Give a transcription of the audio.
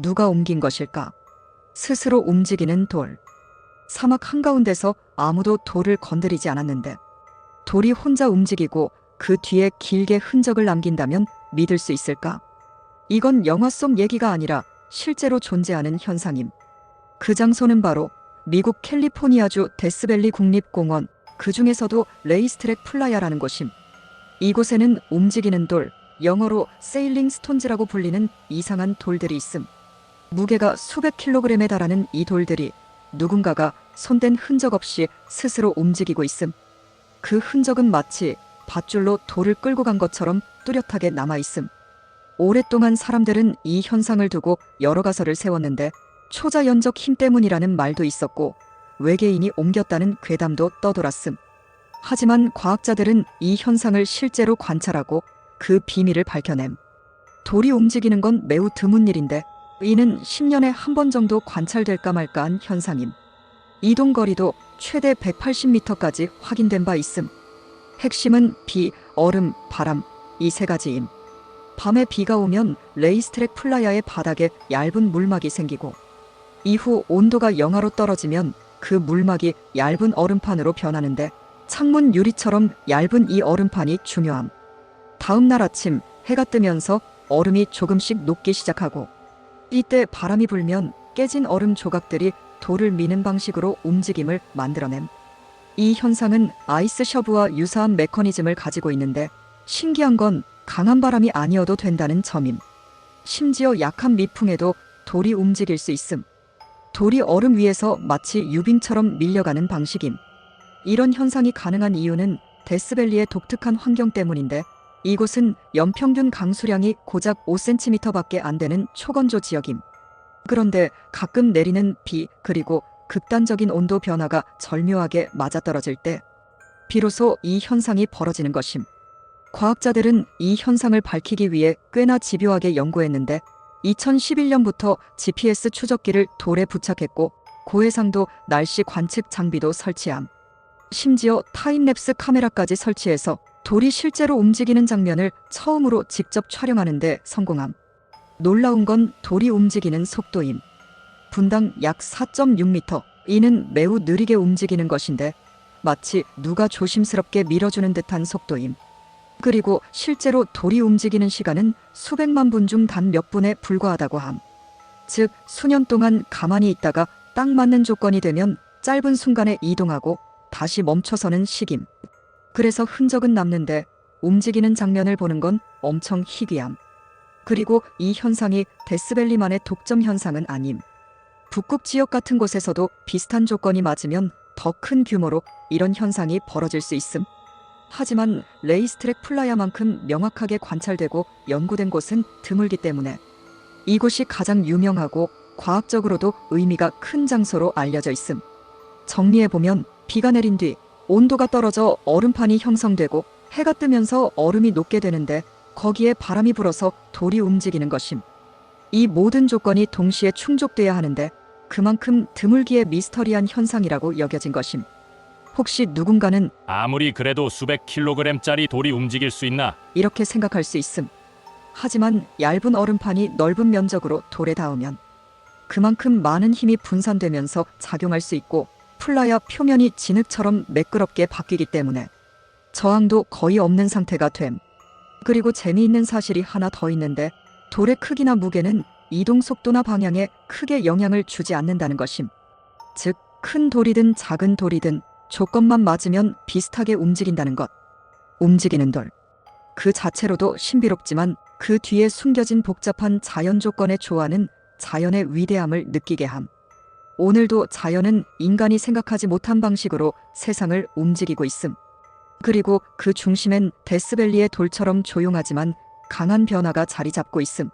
누가 옮긴 것일까? 스스로 움직이는 돌. 사막 한가운데서 아무도 돌을 건드리지 않았는데 돌이 혼자 움직이고 그 뒤에 길게 흔적을 남긴다면 믿을 수 있을까? 이건 영화 속 얘기가 아니라 실제로 존재하는 현상임. 그 장소는 바로 미국 캘리포니아주 데스밸리 국립공원, 그 중에서도 레이스트랙 플라야라는 곳임. 이곳에는 움직이는 돌, 영어로 세일링 스톤즈라고 불리는 이상한 돌들이 있음. 무게가 수백 킬로그램에 달하는 이 돌들이 누군가가 손댄 흔적 없이 스스로 움직이고 있음. 그 흔적은 마치 밧줄로 돌을 끌고 간 것처럼 뚜렷하게 남아있음. 오랫동안 사람들은 이 현상을 두고 여러 가설을 세웠는데 초자연적 힘 때문이라는 말도 있었고 외계인이 옮겼다는 괴담도 떠돌았음. 하지만 과학자들은 이 현상을 실제로 관찰하고 그 비밀을 밝혀냄. 돌이 움직이는 건 매우 드문 일인데 이는 10년에 한 번 정도 관찰될까 말까한 현상임. 이동 거리도 최대 180m까지 확인된 바 있음. 핵심은 비, 얼음, 바람, 이 세 가지임. 밤에 비가 오면 레이스트랙 플라야의 바닥에 얇은 물막이 생기고 이후 온도가 영하로 떨어지면 그 물막이 얇은 얼음판으로 변하는데 창문 유리처럼 얇은 이 얼음판이 중요함. 다음 날 아침 해가 뜨면서 얼음이 조금씩 녹기 시작하고 이때 바람이 불면 깨진 얼음 조각들이 돌을 미는 방식으로 움직임을 만들어냄. 이 현상은 아이스 셔브와 유사한 메커니즘을 가지고 있는데 신기한 건 강한 바람이 아니어도 된다는 점임. 심지어 약한 미풍에도 돌이 움직일 수 있음. 돌이 얼음 위에서 마치 유빙처럼 밀려가는 방식임. 이런 현상이 가능한 이유는 데스밸리의 독특한 환경 때문인데 이곳은 연평균 강수량이 고작 5cm밖에 안 되는 초건조 지역임. 그런데 가끔 내리는 비 그리고 극단적인 온도 변화가 절묘하게 맞아떨어질 때 비로소 이 현상이 벌어지는 것임. 과학자들은 이 현상을 밝히기 위해 꽤나 집요하게 연구했는데 2011년부터 GPS 추적기를 돌에 부착했고 고해상도 날씨 관측 장비도 설치함. 심지어 타임랩스 카메라까지 설치해서 돌이 실제로 움직이는 장면을 처음으로 직접 촬영하는 데 성공함. 놀라운 건 돌이 움직이는 속도임. 분당 약 4.6m. 이는 매우 느리게 움직이는 것인데 마치 누가 조심스럽게 밀어주는 듯한 속도임. 그리고 실제로 돌이 움직이는 시간은 수백만 분 중 단 몇 분에 불과하다고 함. 즉 수년 동안 가만히 있다가 딱 맞는 조건이 되면 짧은 순간에 이동하고 다시 멈춰서는 시김. 그래서 흔적은 남는데 움직이는 장면을 보는 건 엄청 희귀함. 그리고 이 현상이 데스밸리만의 독점 현상은 아님. 북극 지역 같은 곳에서도 비슷한 조건이 맞으면 더 큰 규모로 이런 현상이 벌어질 수 있음. 하지만 레이스트랙 플라야만큼 명확하게 관찰되고 연구된 곳은 드물기 때문에 이곳이 가장 유명하고 과학적으로도 의미가 큰 장소로 알려져 있음. 정리해보면 비가 내린 뒤 온도가 떨어져 얼음판이 형성되고 해가 뜨면서 얼음이 녹게 되는데 거기에 바람이 불어서 돌이 움직이는 것임. 이 모든 조건이 동시에 충족돼야 하는데 그만큼 드물기에 미스터리한 현상이라고 여겨진 것임. 혹시 누군가는 아무리 그래도 수백 킬로그램짜리 돌이 움직일 수 있나? 이렇게 생각할 수 있음. 하지만 얇은 얼음판이 넓은 면적으로 돌에 닿으면 그만큼 많은 힘이 분산되면서 작용할 수 있고 플라야 표면이 진흙처럼 매끄럽게 바뀌기 때문에 저항도 거의 없는 상태가 됨. 그리고 재미있는 사실이 하나 더 있는데 돌의 크기나 무게는 이동 속도나 방향에 크게 영향을 주지 않는다는 것임. 즉, 큰 돌이든 작은 돌이든 조건만 맞으면 비슷하게 움직인다는 것. 움직이는 돌. 그 자체로도 신비롭지만 그 뒤에 숨겨진 복잡한 자연 조건의 조화는 자연의 위대함을 느끼게 함. 오늘도 자연은 인간이 생각하지 못한 방식으로 세상을 움직이고 있음. 그리고 그 중심엔 데스밸리의 돌처럼 조용하지만 강한 변화가 자리 잡고 있음.